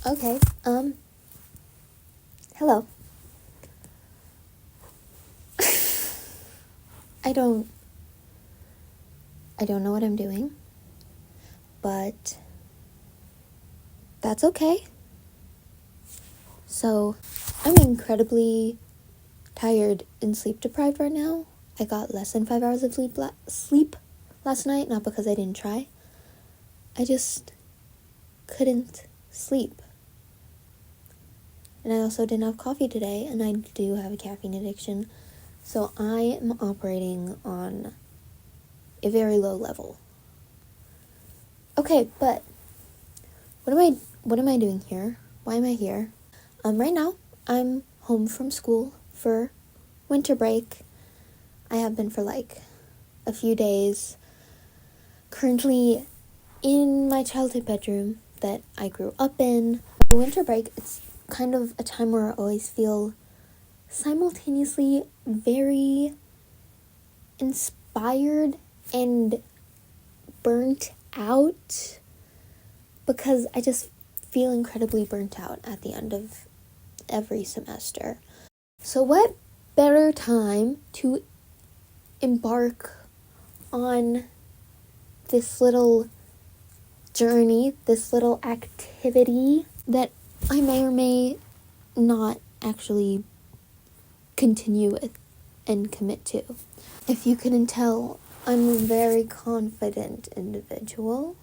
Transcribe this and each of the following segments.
Okay, hello. I don't know what I'm doing, but that's okay. So, I'm incredibly tired and sleep deprived right now. I got less than 5 hours of sleep last night, not because I didn't try. I just couldn't sleep. And I also didn't have coffee today, and I do have a caffeine addiction. So I am operating on a very low level. Okay, but what am I doing here? Why am I here? Right now I'm home from school for winter break. I have been for like a few days. Currently in my childhood bedroom that I grew up in. For winter break, it's kind of a time where I always feel simultaneously very inspired and burnt out, because I just feel incredibly burnt out at the end of every semester. So what better time to embark on this little journey, this little activity that I may or may not actually continue with and commit to. If you couldn't tell, I'm a very confident individual.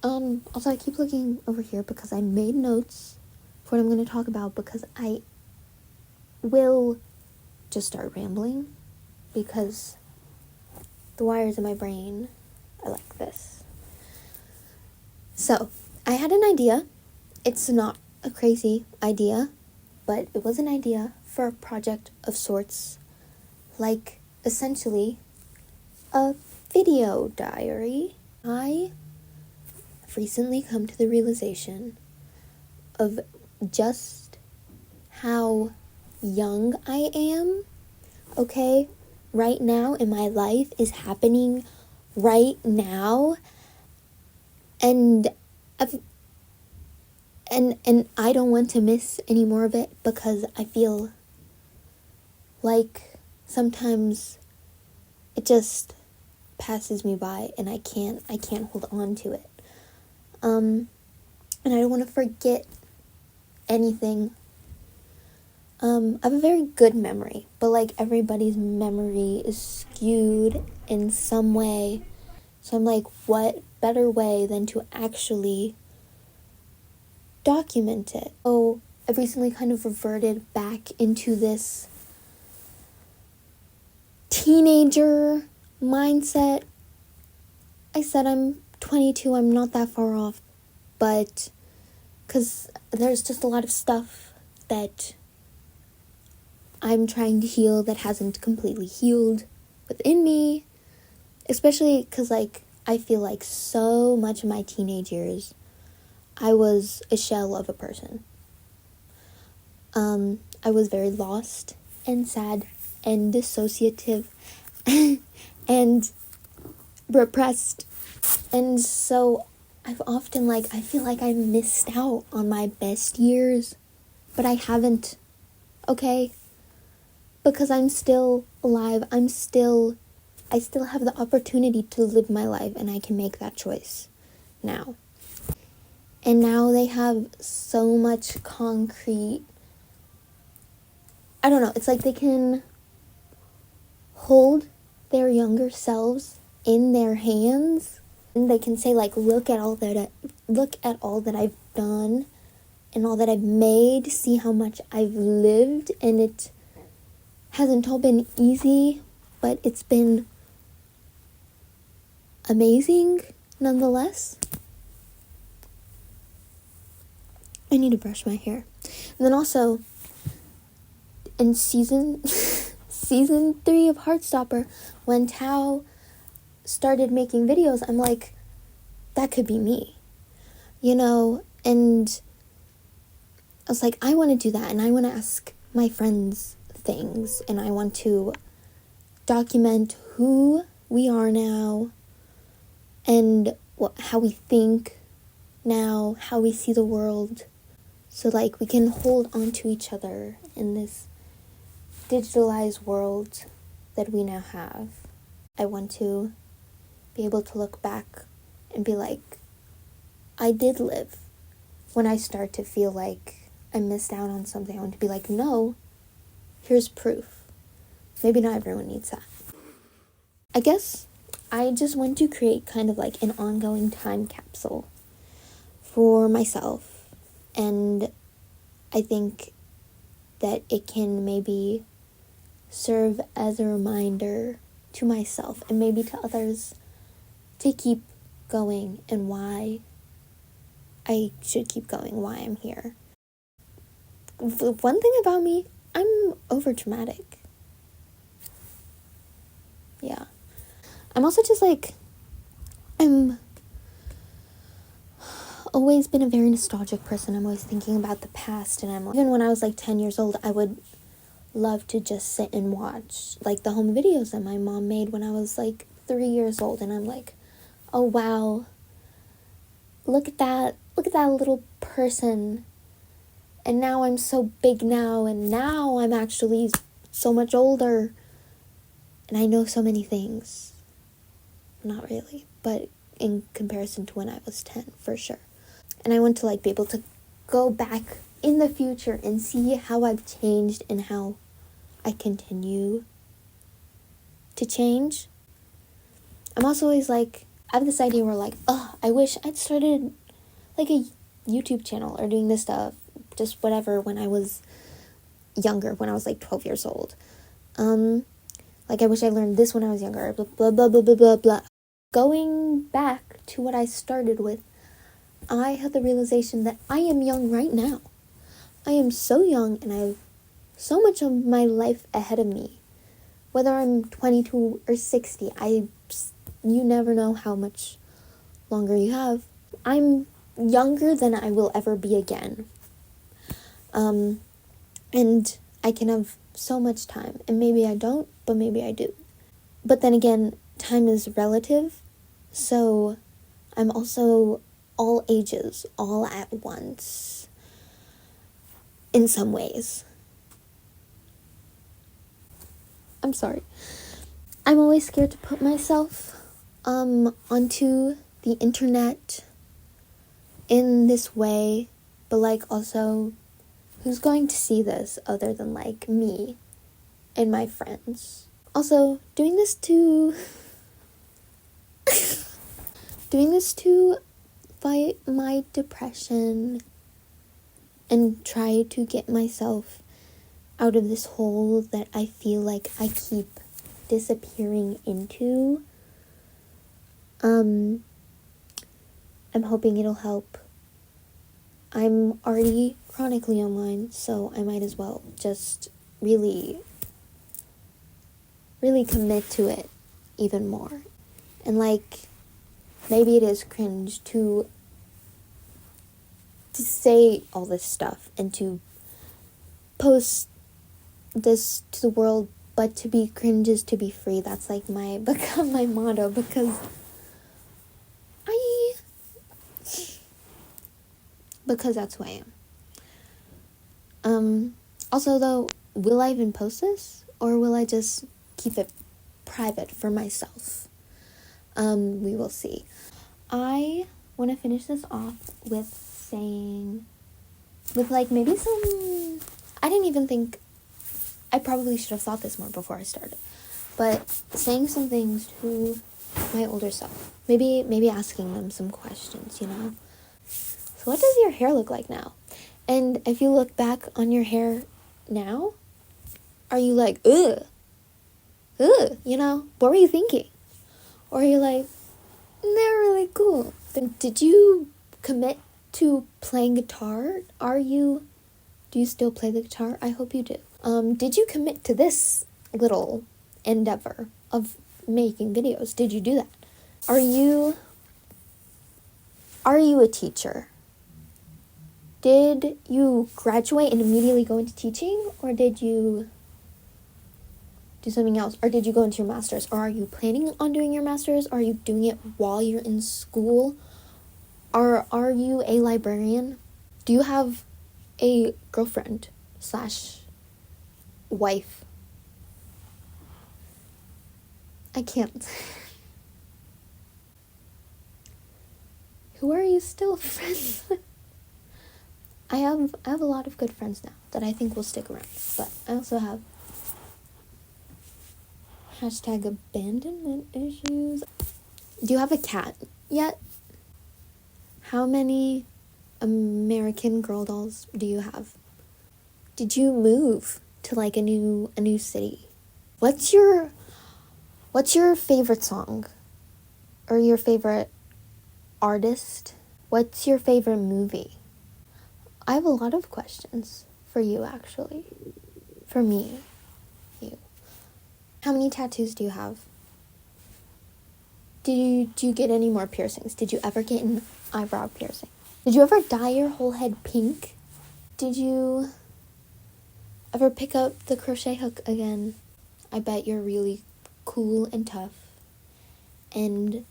Also, I keep looking over here because I made notes for what I'm going to talk about, because I will just start rambling because the wires in my brain are like this. So, I had an idea. It's not a crazy idea, but it was an idea for a project of sorts, like essentially a video diary. I have recently come to the realization of just how young I am. Okay, right now in my life is happening right now, and I don't want to miss any more of it, because I feel like sometimes it just passes me by and I can't hold on to it. And I don't want to forget anything. I have a very good memory, but like everybody's memory is skewed in some way. So I'm like, what better way than to actually document it? So I've recently kind of reverted back into this teenager mindset. I said I'm 22, I'm not that far off, but because there's just a lot of stuff that I'm trying to heal that hasn't completely healed within me, especially because like I feel like so much of my teenage years I was a shell of a person. I was very lost and sad and dissociative and repressed, and so I've often I feel like I missed out on my best years, but I haven't, okay? Because I'm still alive, I still have the opportunity to live my life, and I can make that choice now. And now they have so much concrete, I don't know, it's like they can hold their younger selves in their hands, and they can say like, look at all that I've done and all that I've made, see how much I've lived, and it hasn't all been easy, but it's been amazing nonetheless. I need to brush my hair. And then also in season 3 of Heartstopper, when Tao started making videos, I'm like, that could be me, and I was like, I want to do that, and I want to ask my friends things, and I want to document who we are now, and how we think now, how we see the world. So, like, we can hold on to each other in this digitalized world that we now have. I want to be able to look back and be like, I did live. When I start to feel like I missed out on something, I want to be like, no, here's proof. Maybe not everyone needs that. I guess I just want to create kind of like an ongoing time capsule for myself. And I think that it can maybe serve as a reminder to myself and maybe to others to keep going and why I should keep going, why I'm here. One thing about me, I'm over dramatic. Yeah. I'm also just like, I'm always been a very nostalgic person. I'm always thinking about the past, and even when I was like 10 years old, I would love to just sit and watch like the home videos that my mom made when I was like 3 years old, and I'm like, oh wow, look at that little person, and now I'm so big now, and now I'm actually so much older, and I know so many things. Not really, but in comparison to when I was 10, for sure. And I want to like be able to go back in the future and see how I've changed and how I continue to change. I'm also always like, I have this idea where like, I wish I'd started like a YouTube channel or doing this stuff, just whatever, when I was younger, when I was like 12 years old. Like I wish I learned this when I was younger, blah, blah, blah, blah, blah, blah, blah. Going back to what I started with, I had the realization that I am young right now. I am so young and I have so much of my life ahead of me. Whether I'm 22 or 60, you never know how much longer you have. I'm younger than I will ever be again. And I can have so much time. And maybe I don't, but maybe I do. But then again, time is relative. So I'm also all ages, all at once, in some ways. I'm sorry. I'm always scared to put myself onto the internet in this way, but like also, who's going to see this other than like me and my friends? Also, doing this to fight my depression and try to get myself out of this hole that I feel like I keep disappearing into. I'm hoping it'll help. I'm already chronically online, so I might as well just really commit to it even more. And like, maybe it is cringe to say all this stuff and to post this to the world, but to be cringe is to be free. That's like become my motto, because that's who I am. Also though, will I even post this, or will I just keep it private for myself? We will see. I want to finish this off with like maybe some, I didn't even think, I probably should have thought this more before I started, but saying some things to my older self, maybe asking them some questions, you know? So what does your hair look like now? And if you look back on your hair now, are you like, ugh, you know? What were you thinking? Or are you like, they're really cool? Then did you commit to playing guitar? Do you still play the guitar? I hope you do. Did you commit to this little endeavor of making videos? Did you do that? Are you a teacher? Did you graduate and immediately go into teaching? Or did you do something else? Or did you go into your master's? Or are you planning on doing your master's? Or are you doing it while you're in school? Or are you a librarian? Do you have a girlfriend slash wife. I can't. Who are you still friends with? I have a lot of good friends now that I think will stick around, but I also have hashtag abandonment issues. Do you have a cat yet? How many American Girl dolls do you have? Did you move to like a new city? What's your favorite song? Or your favorite artist? What's your favorite movie? I have a lot of questions for you, actually. For me. You. How many tattoos do you have? Do you get any more piercings? Did you ever get an eyebrow piercing? Did you ever dye your whole head pink? Did you ever pick up the crochet hook again? I bet you're really cool and tough and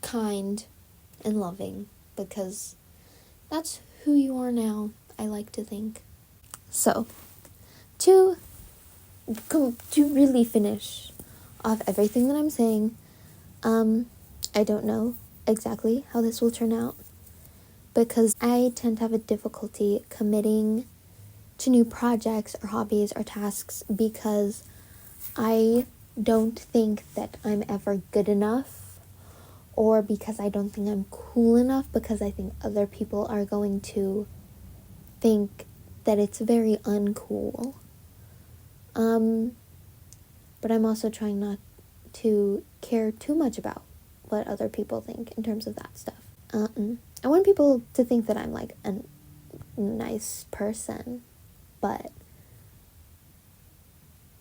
kind and loving, because that's who you are now, I like to think. So, to really finish off everything that I'm saying, I don't know exactly how this will turn out, because I tend to have a difficulty committing to new projects or hobbies or tasks, because I don't think that I'm ever good enough, or because I don't think I'm cool enough, because I think other people are going to think that it's very uncool. But I'm also trying not to care too much about what other people think in terms of that stuff. I want people to think that I'm like a nice person, but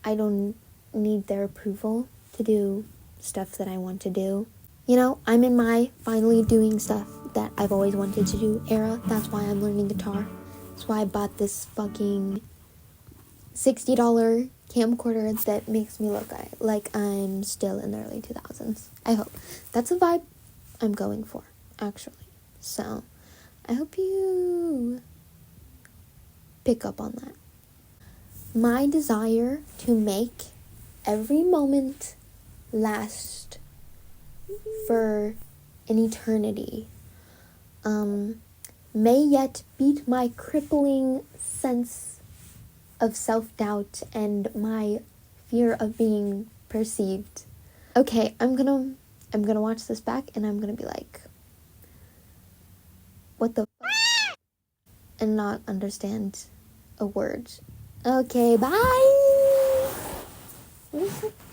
I don't need their approval to do stuff that I want to do. You know, I'm in my finally doing stuff that I've always wanted to do era. That's why I'm learning guitar. That's why I bought this fucking $60 camcorder that makes me look like I'm still in the early 2000s. I hope. That's a vibe I'm going for, actually. So, I hope you pick up on that. My desire to make every moment last for an eternity may yet beat my crippling sense of self-doubt and my fear of being perceived. Okay, I'm gonna watch this back and I'm gonna be like, what the fuck? And not understand a word. Okay, bye!